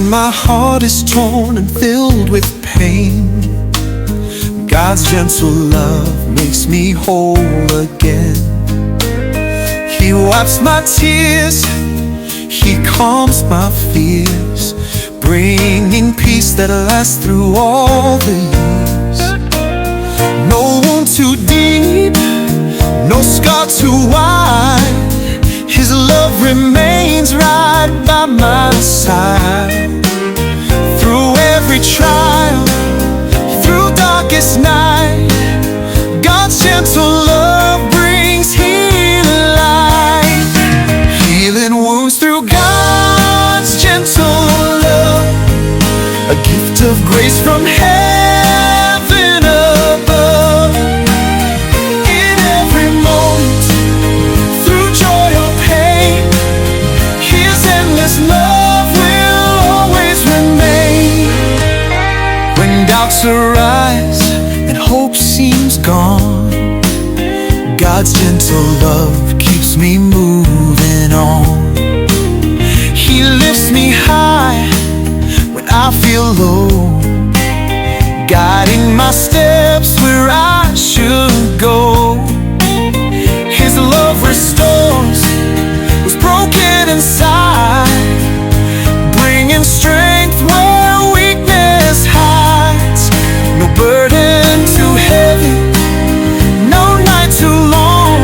When my heart is torn and filled with pain, God's gentle love makes me whole again. He wipes my tears, He calms my fears, bringing peace that lasts through all the years. No wound too deep, no scar too wide, His love remains right by my side. Through every trial, through darkest night, God's gentle love brings healing light. Healing wounds through God's gentle love, a gift of grace from heaven above. In every moment, through joy or pain, His endless love will always remain. When doubts arise and hope seems gone, God's gentle love keeps me moving on. He lifts me high when I feel low, guiding my steps where I should go. His love restores what's broken inside, bringing strength where weakness hides. No burden too heavy, no night too long.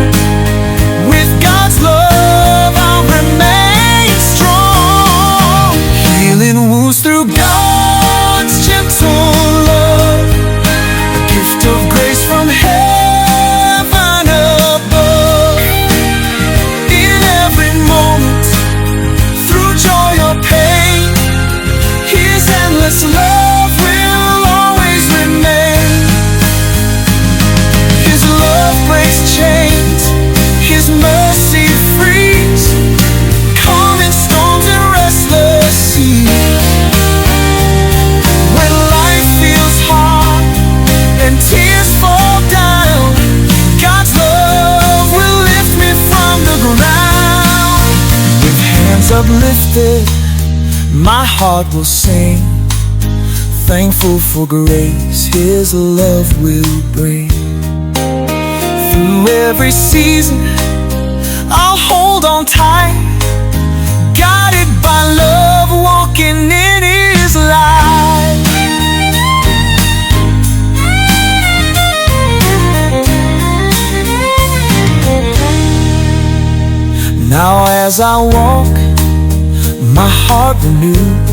With God's love I'll remain strong. Healing wounds through God's gentle love, a gift of grace from heaven above. In every moment, through joy or pain, His endless love will always remain. His love breaks chains, His mercy frees, calming storms and restless seas. When life feels hard and tears fall down, God's love will lift me from the ground. With hands uplifted, my heart will sing, thankful for grace His love will bring. Through every season, I'll hold on tight, guided by love, walking in His light. Now as I walk, my heart renewed,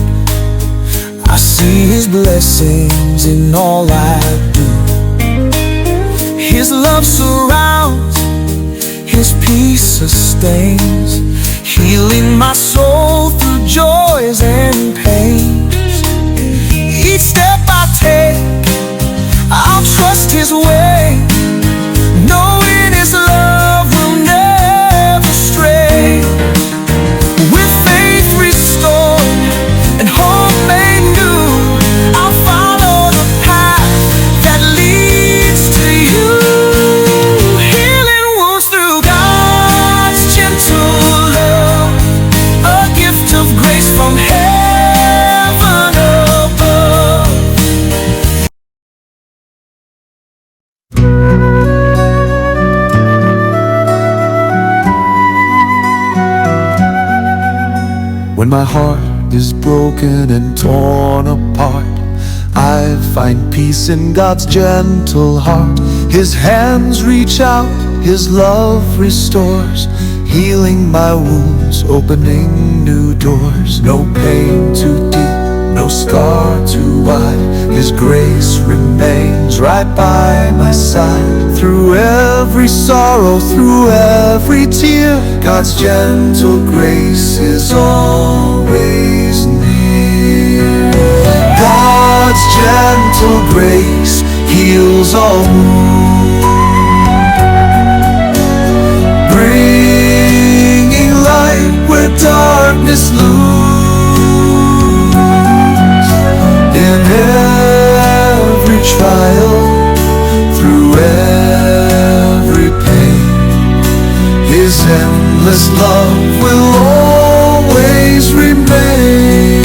I see His blessings in all I do. His love surrounds, His peace sustains, healing my soul through joys and pains. Each step I take, I'll trust His way, knowing His love will never stray. With faith restored and hope made new, I'll follow the path that leads to you. Healing wounds through God's gentle love, a gift of grace from heaven above. When my heart is broken and torn apart, I find peace in God's gentle heart. His hands reach out, His love restores, healing my wounds, opening new doors. No pain too deep, no scar too wide, His grace remains right by my side. Through every sorrow, through every tear, God's gentle grace is always near. God's gentle grace heals all wounds, bringing light where darkness looms. In every trial, through every pain, His endless love will always remain.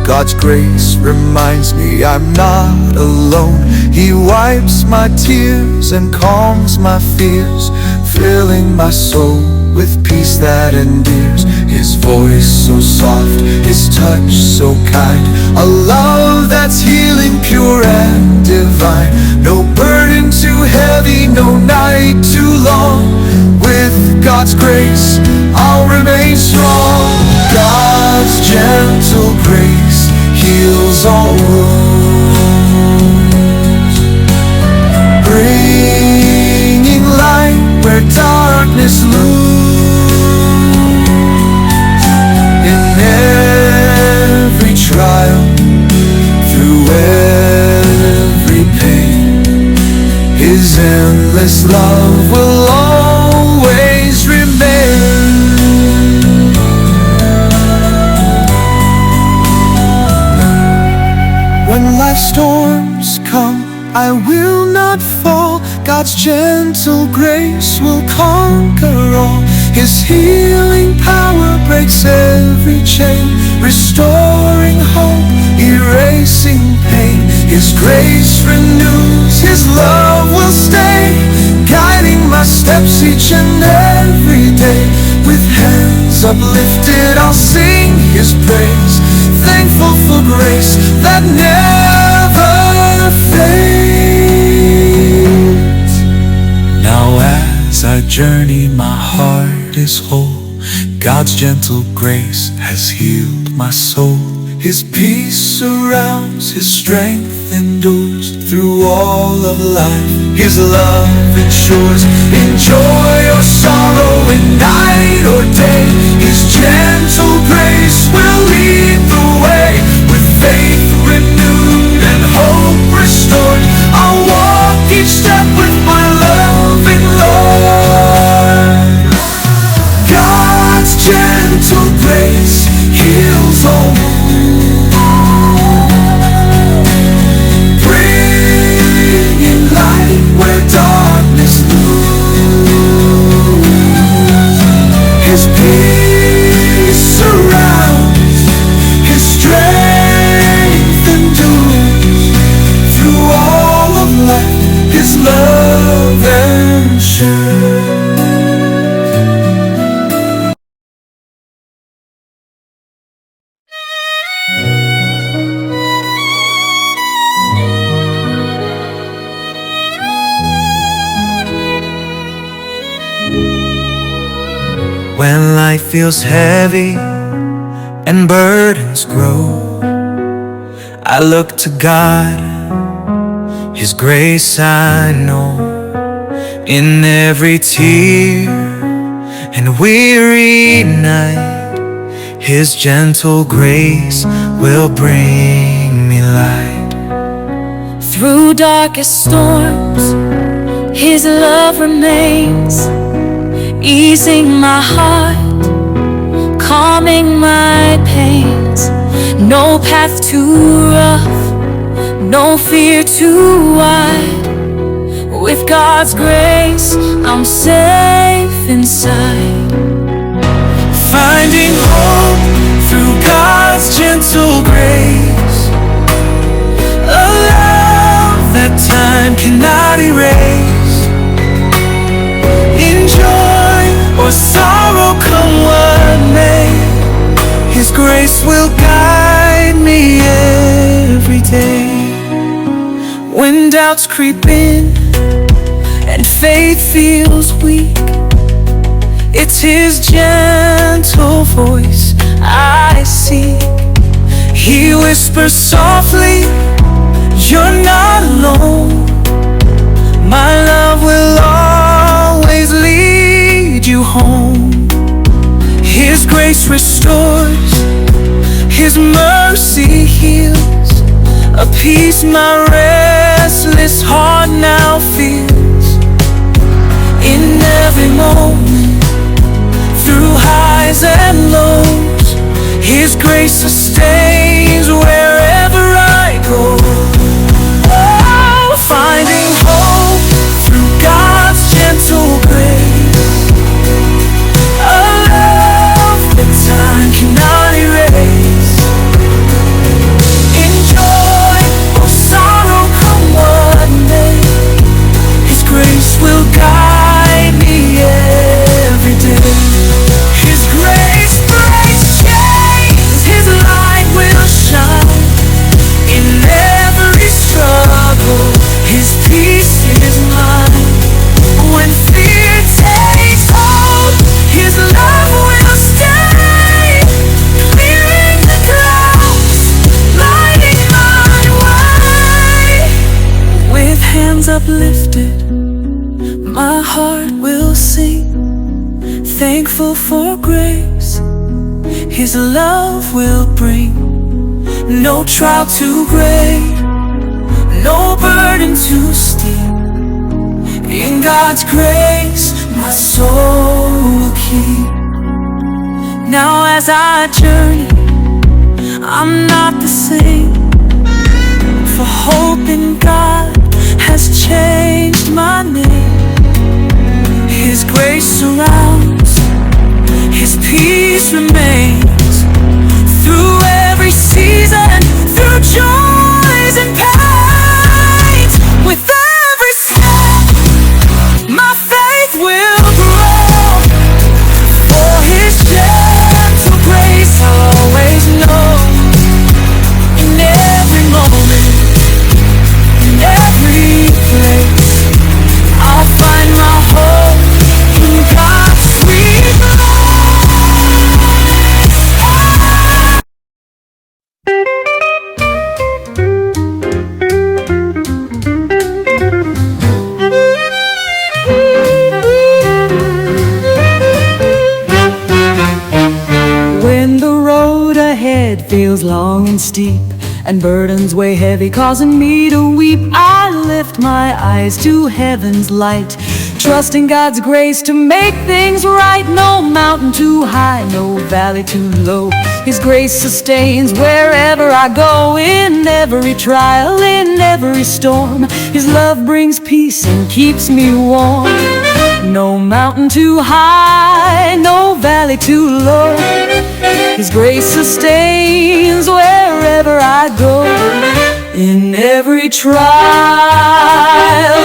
God's grace reminds me I'm not alone. He wipes my tears and calms my fears, filling my soul with peace that endears. His voice so soft, His touch so kind, a love that's healing, pure and divine. No burden too heavy, no night too long. With God's grace, I'll remain strong. God's gentle grace heals all wounds, bringing light where darkness looms. In every trial, through every pain, His endless love will always remain. When life's storms come, I will not fall. God's gentle grace will conquer all. His healing power breaks every chain, restoring hope, erasing pain. His grace renews, His love will stay, guiding my steps each and every day. With hands uplifted, I'll sing His praise, thankful for grace that never fades. Now as I journey, my heart is whole. God's gentle grace has healed my soul. His peace surrounds, His strength endures through all of life. His love ensures, in joy or sorrow, in night or day, His gentle grace will lead the way. With faith renewed and hope restored, I'll walk each step with my loving Lord. God's gentle grace heals all wounds, bringing light where darkness looms. His peace surrounds, His strength endures through all of life. His love ensures. When life feels heavy and burdens grow, I look to God, His grace I know. In every tear and weary night, His gentle grace will bring me light. Through darkest storms, His love remains, easing my heart, calming my pains. No path too rough, no fear too wide. With God's grace, I'm safe inside. Finding hope through God's gentle grace, a love that time cannot erase. In joy or sorrow, come what may, His grace will guide me every day. When doubts creep in and faith feels weak, it's His gentle voice I seek. He whispers softly, you're not alone. My love will always lead you home. His grace restores, His mercy heals, a peace my restless heart now feels. In every moment, through highs and lows, His grace sustains wherever I go. Oh, finding hope through God's gentle grace, a love that time cannot erase. uplifted, my heart will sing, thankful for grace His love will bring. No trial too great, no burden too steep. In God's grace, my soul will keep. Now as I journey, I'm not the same, for hope in God has changed my name. His grace surrounds, His peace remains, through every season, through joys and pains. With every step, my faith will grow, for His gentle grace I'll always know. In every moment, in every place, I'll find my hope in God's sweet love. When the road ahead feels long and steep, and burdens weigh heavy, causing me to weep, I lift my eyes to heaven's light, trusting God's grace to make things right. No mountain too high, no valley too low. His grace sustains wherever I go. In every trial, in every storm, His love brings peace and keeps me warm. No mountain too high, no valley too low. His grace sustains wherever I go. In every trial,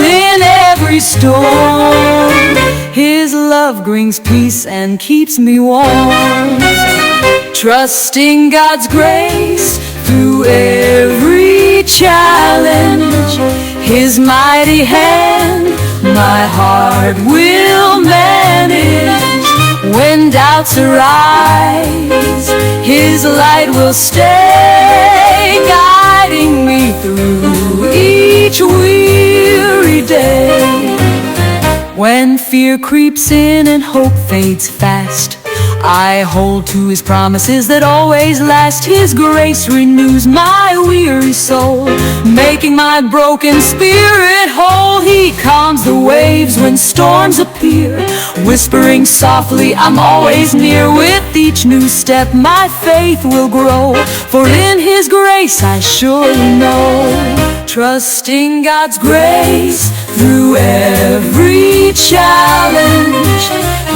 in every storm, His love brings peace and keeps me warm. Trusting God's grace through every challenge, His mighty hand my heart will manage. When doubts arise, His light will stay, guiding me through each weary day. When fear creeps in and hope fades fast, I hold to His promises that always last. His grace renews my weary soul, making my broken spirit whole. He calms the waves when storms appear, whispering softly, I'm always near. With each new step my faith will grow, for in His grace I surely know. Trusting God's grace through every challenge,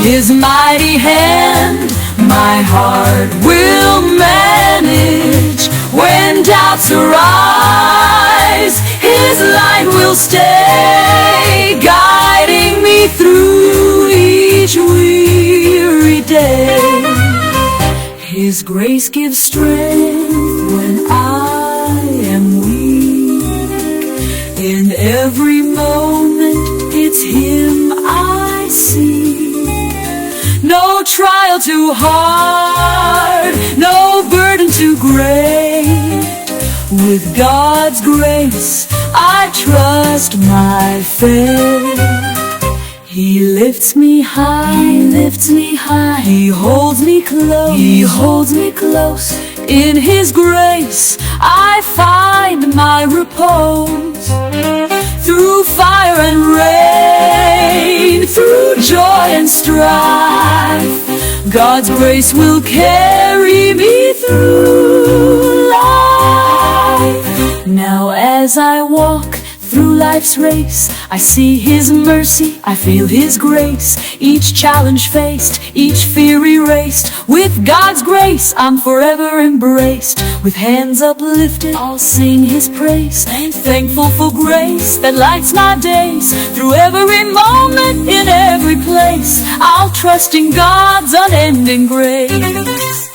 His mighty hand my heart will manage. When doubts arise, His light will stay, guiding me through each weary day. His grace gives strength when I am weak. In every moment, it's Him I see. No trial too hard, no burden too great. With God's grace, I trust my faith. He lifts me high, He lifts me high. He holds me close, He holds me close. In His grace, I find my repose. Through fire and rain, through joy and strife, God's grace will carry me through life. Now as I walk through life's race, I see His mercy, I feel His grace. Each challenge faced, each fear erased. With God's grace, I'm forever embraced. With hands uplifted, I'll sing His praise. Thankful for grace that lights my days. Through every moment, in every place, I'll trust in God's unending grace.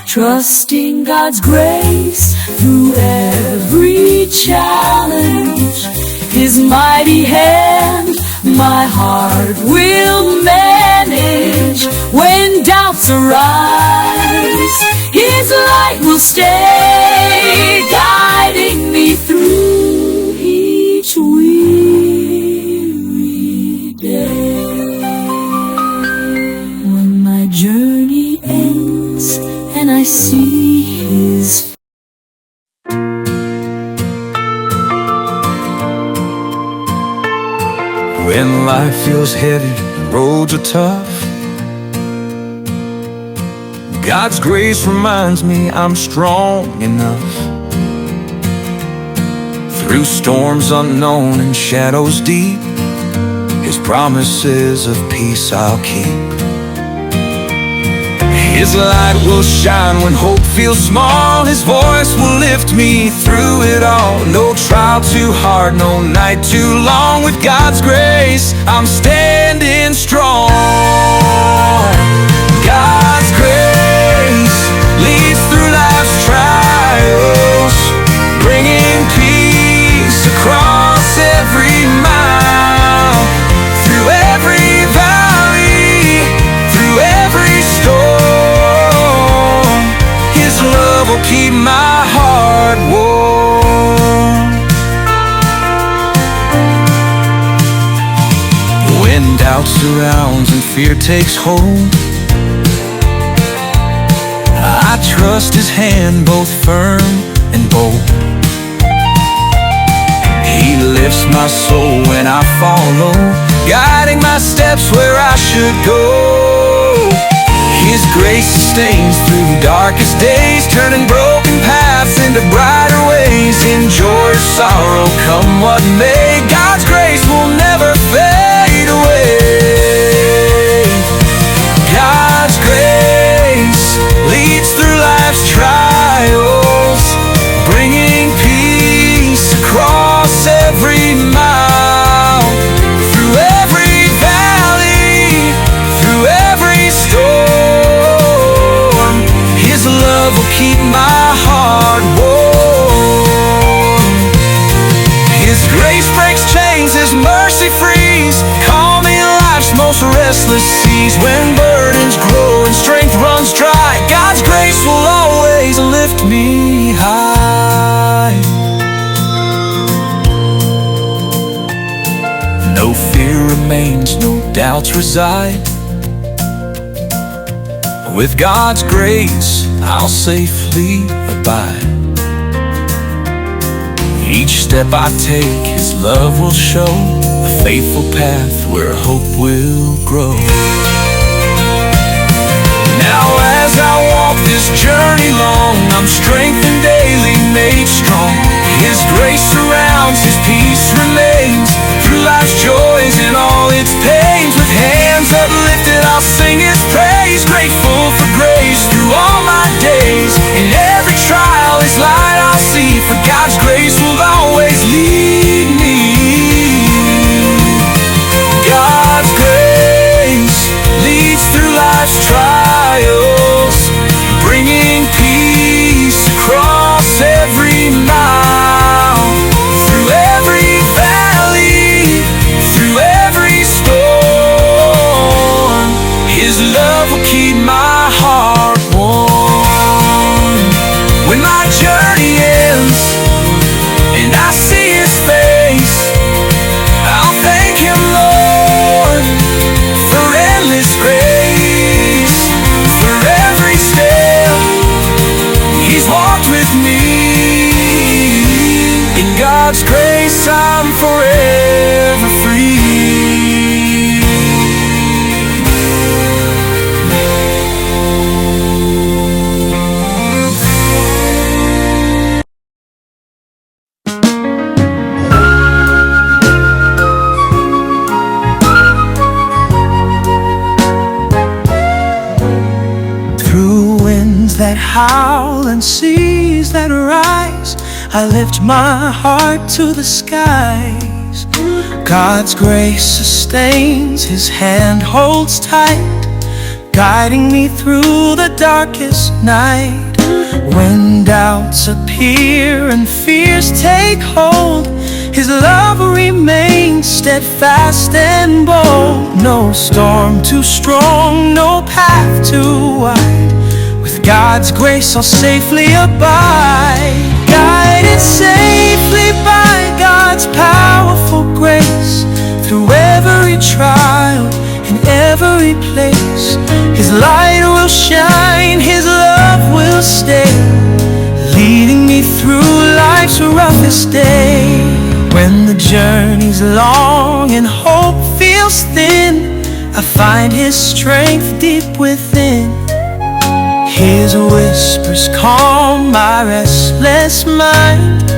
Trusting God's grace through every challenge, His mighty hand my heart will manage. When doubts arise, His light will stay, guiding me through each week. When life feels heavy, roads are tough, God's grace reminds me I'm strong enough. Through storms unknown and shadows deep, His promises of peace I'll keep. His light will shine when hope feels small. His voice will lift me through it all. No trial too hard, no night too long. With God's grace, I'm standing strong. God's grace leads through life's trials, bringing peace across every mile. Through every valley, through every storm, love will keep my heart warm. When doubt surrounds and fear takes hold, I trust His hand both firm and bold. He lifts my soul when I fall low, guiding my steps where I should go. His grace sustains through darkest days, turning broken paths into brighter ways. In joy or sorrow, come what may, God's grace will never fade away. God's grace leads through life's trials, bringing peace across every mile. Through every valley, through every storm, love will keep my heart warm. His grace breaks chains, His mercy frees, calming life's most restless seas. When burdens grow and strength runs dry, God's grace will always lift me high. No fear remains, no doubts reside. With God's grace, I'll safely abide. Each step I take, His love will show a faithful path where hope will grow. Now as I walk this journey long, I'm strengthened daily, made strong. His grace surrounds, His peace remains. Through life's joys and all its pains, with hands uplifted I'll sing His praise. Grateful for grace through all my days. In every trial His light I'll see, for God's grace will always lead me. God's grace leads through life's trials, bringing peace across every mile. Through every valley, through every storm, His love will keep my heart warm. When my journey ends and I see His face, I'll thank Him, Lord, for endless grace. For every step He's walked with me. In God's grace I'm forever free. That howl and seas that rise, I lift my heart to the skies. God's grace sustains, His hand holds tight, guiding me through the darkest night. When doubts appear and fears take hold, His love remains steadfast and bold. No storm too strong, no path too wide, with God's grace I'll safely abide. Guided safely by God's powerful grace, through every trial and every place, His light will shine, His love will stay, leading me through life's roughest day. When the journey's long and hope I find His strength deep within. His whispers calm my restless mind.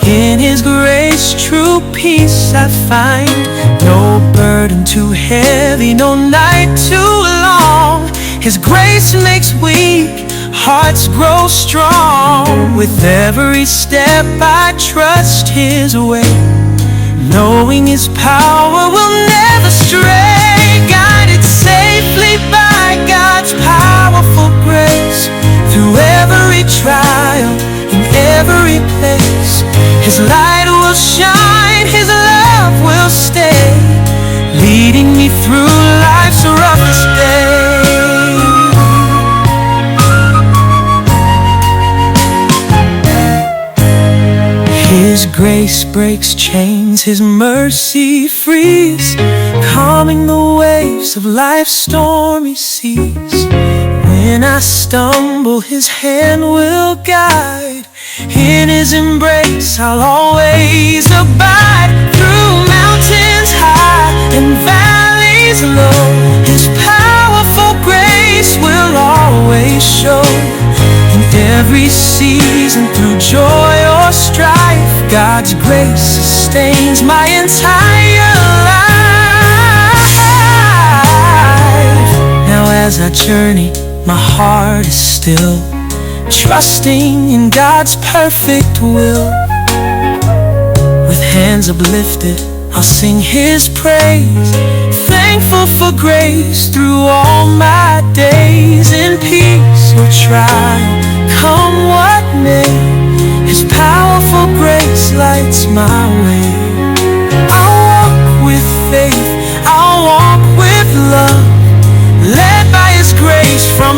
In His grace true peace I find. No burden too heavy, no night too long. His grace makes weak hearts grow strong. With every step I trust His way, knowing His power will never stray. Guided safely by God's powerful grace, through every trial, in every place, His light will shine, His love will stay, leading me through life's roughest day. His grace breaks chains, His mercy frees, calming the waves of life's stormy seas. When I stumble, His hand will guide. In His embrace I'll always abide. Through mountains high and valleys low, His powerful grace will always show. In every season, through joy or strife, God's grace sustains my entire life. Now as I journey, my heart is still, trusting in God's perfect will. With hands uplifted, I'll sing His praise, thankful for grace through all my days. In peace or trial, come what may, His powerful grace lights my way. I'll walk with faith, I'll walk with love, led by His grace from